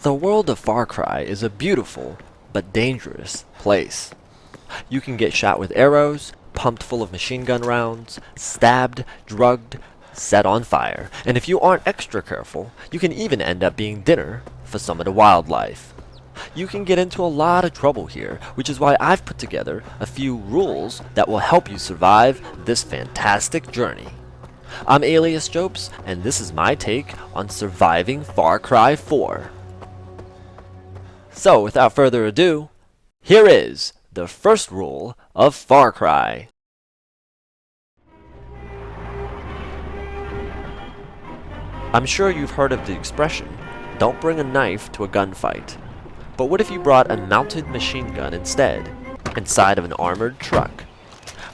The world of Far Cry is a beautiful but dangerous place. You can get shot with arrows, pumped full of machine gun rounds, stabbed, drugged, set on fire, and if you aren't extra careful, you can even end up being dinner for some of the wildlife. You can get into a lot of trouble here, which is why I've put together a few rules that will help you survive this fantastic journey. I'm AliasJopes, and this is my take on surviving Far Cry 4. So, without further ado, here is the first rule of Far Cry. I'm sure you've heard of the expression, don't bring a knife to a gunfight. But what if you brought a mounted machine gun instead, inside of an armored truck?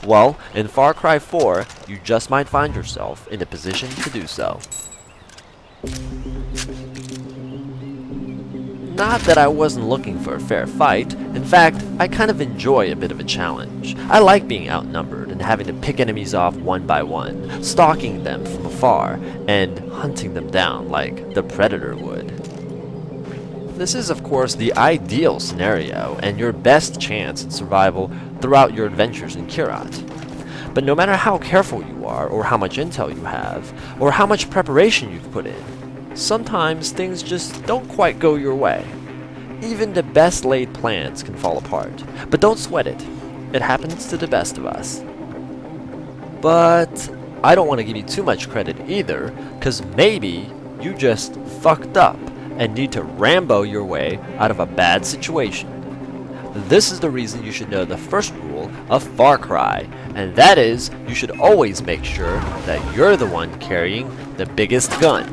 Well, in Far Cry 4, you just might find yourself in a position to do so. Not that I wasn't looking for a fair fight. In fact, I kind of enjoy a bit of a challenge. I like being outnumbered and having to pick enemies off one by one, stalking them from afar, and hunting them down like the Predator would. This is, of course, the ideal scenario and your best chance at survival throughout your adventures in Kyrat. But no matter how careful you are, or how much intel you have, or how much preparation you've put in, sometimes things just don't quite go your way. Even the best laid plans can fall apart. But don't sweat it. It happens to the best of us. But I don't want to give you too much credit either, because maybe you just fucked up and need to Rambo your way out of a bad situation. This is the reason you should know the first rule of Far Cry, and that is, you should always make sure that you're the one carrying the biggest gun.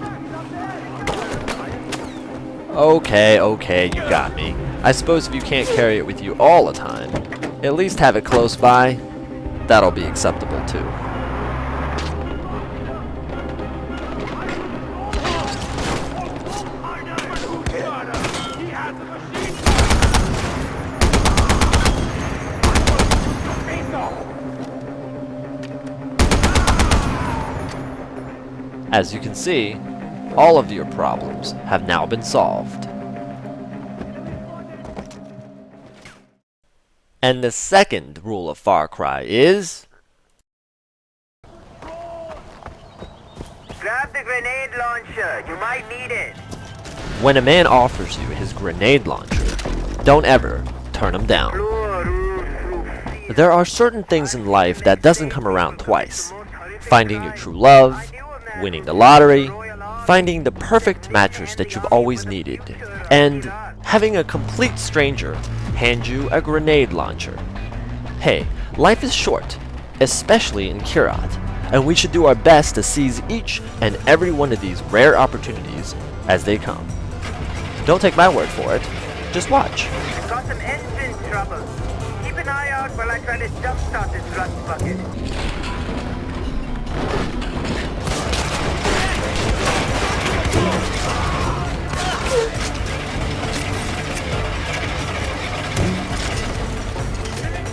Okay, you got me. I suppose if you can't carry it with you all the time, at least have it close by. That'll be acceptable too. As you can see, all of your problems have now been solved. And the second rule of Far Cry is... Grab the grenade launcher, you might need it. When a man offers you his grenade launcher, don't ever turn him down. There are certain things in life that doesn't come around twice. Finding your true love, winning the lottery, finding the perfect mattress that you've always needed, and having a complete stranger hand you a grenade launcher. Hey, life is short, especially in Kyrat, and we should do our best to seize each and every one of these rare opportunities as they come. Don't take my word for it, just watch. I've got some engine trouble. Keep an eye out while I try to jumpstart this rust bucket.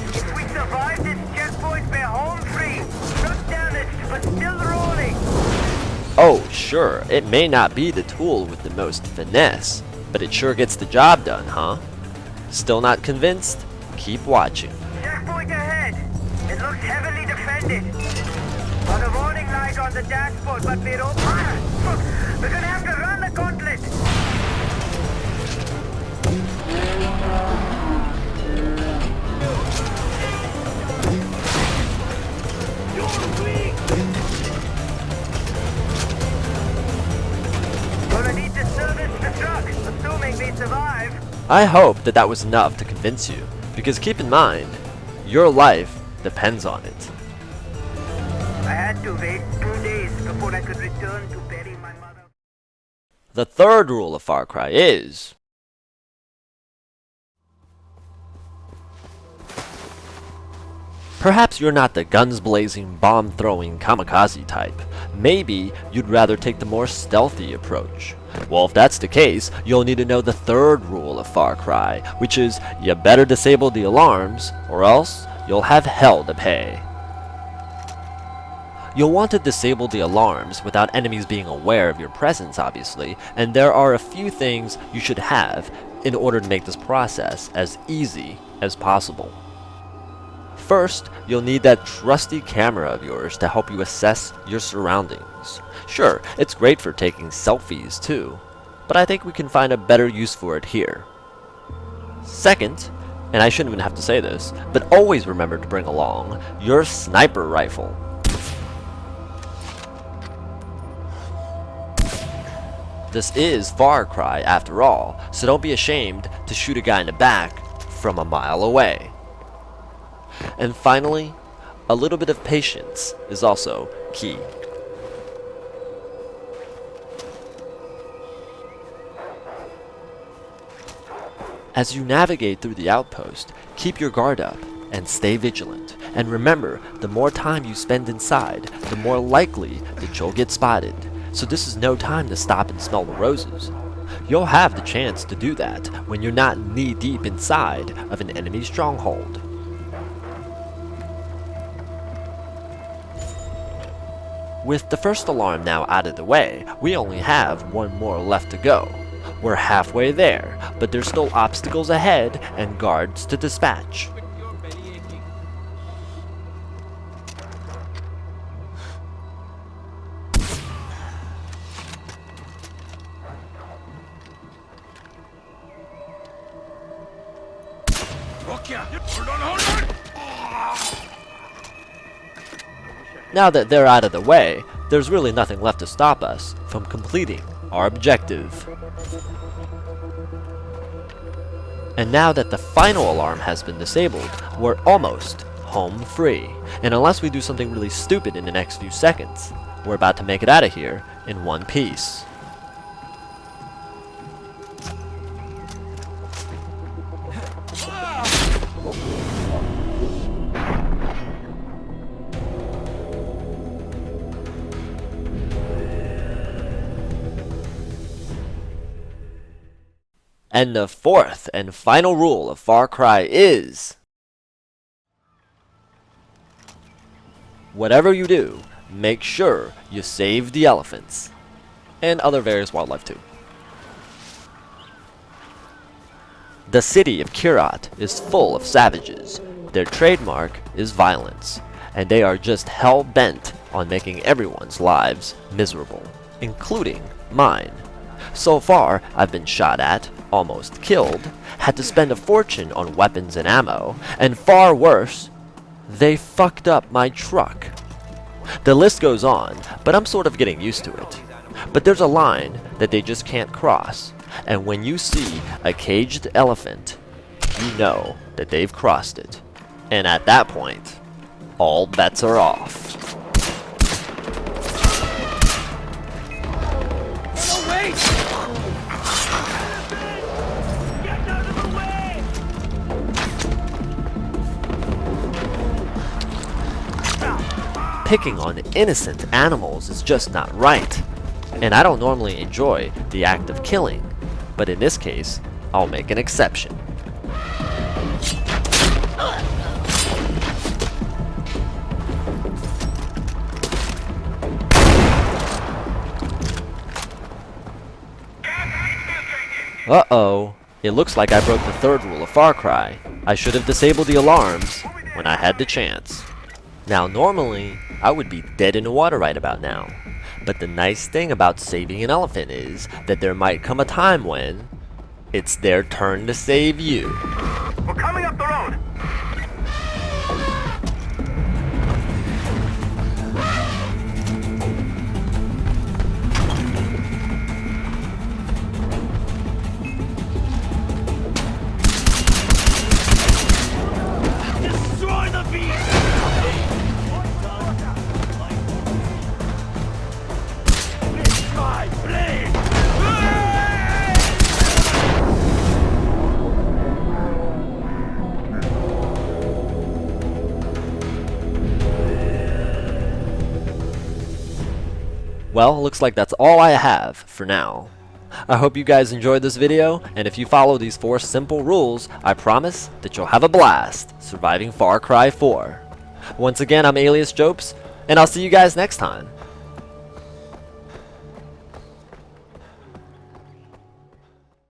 If we survive this checkpoint, we're home free. Not damaged, but still rolling. Oh, sure, it may not be the tool with the most finesse, but it sure gets the job done, huh? Still not convinced? Keep watching. Checkpoint ahead. It looks heavily defended. Got a warning light on the dashboard, but we're open. We're gonna have to run the gauntlet. Gonna need to service the truck, assuming we survive. I hope that that was enough to convince you, because keep in mind, your life depends on it. I had to wait 2 days before I could return to bury my mother. The third rule of Far Cry is... Perhaps you're not the guns-blazing, bomb-throwing kamikaze type. Maybe you'd rather take the more stealthy approach. Well, if that's the case, you'll need to know the third rule of Far Cry, which is you better disable the alarms, or else you'll have hell to pay. You'll want to disable the alarms without enemies being aware of your presence, obviously, and there are a few things you should have in order to make this process as easy as possible. First, you'll need that trusty camera of yours to help you assess your surroundings. Sure, it's great for taking selfies too, but I think we can find a better use for it here. Second, and I shouldn't even have to say this, but always remember to bring along your sniper rifle. This is Far Cry after all, so don't be ashamed to shoot a guy in the back from a mile away. And finally, a little bit of patience is also key. As you navigate through the outpost, keep your guard up and stay vigilant. And remember, the more time you spend inside, the more likely that you'll get spotted. So this is no time to stop and smell the roses. You'll have the chance to do that when you're not knee-deep inside of an enemy stronghold. With the first alarm now out of the way, we only have one more left to go. We're halfway there, but there's still obstacles ahead and guards to dispatch. Now that they're out of the way, there's really nothing left to stop us from completing our objective. And now that the final alarm has been disabled, we're almost home free. And unless we do something really stupid in the next few seconds, we're about to make it out of here in one piece. And the fourth and final rule of Far Cry is, whatever you do, make sure you save the elephants. And other various wildlife too. The city of Kirat is full of savages. Their trademark is violence, and they are just hell-bent on making everyone's lives miserable, including mine. So far, I've been shot at, almost killed, had to spend a fortune on weapons and ammo, and far worse, they fucked up my truck. The list goes on, but I'm sort of getting used to it. But there's a line that they just can't cross, and when you see a caged elephant, you know that they've crossed it. And at that point, all bets are off. No, wait! Get out of the way! Picking on innocent animals is just not right. And I don't normally enjoy the act of killing, but in this case, I'll make an exception. Uh-oh, it looks like I broke the third rule of Far Cry. I should have disabled the alarms when I had the chance. Now normally, I would be dead in the water right about now. But the nice thing about saving an elephant is that there might come a time when it's their turn to save you. We're coming up the road! Destroy the beast! It's my blade! Well, looks like that's all I have for now. I hope you guys enjoyed this video, and if you follow these 4 simple rules, I promise that you'll have a blast surviving Far Cry 4. Once again, I'm AliasJopes, and I'll see you guys next time.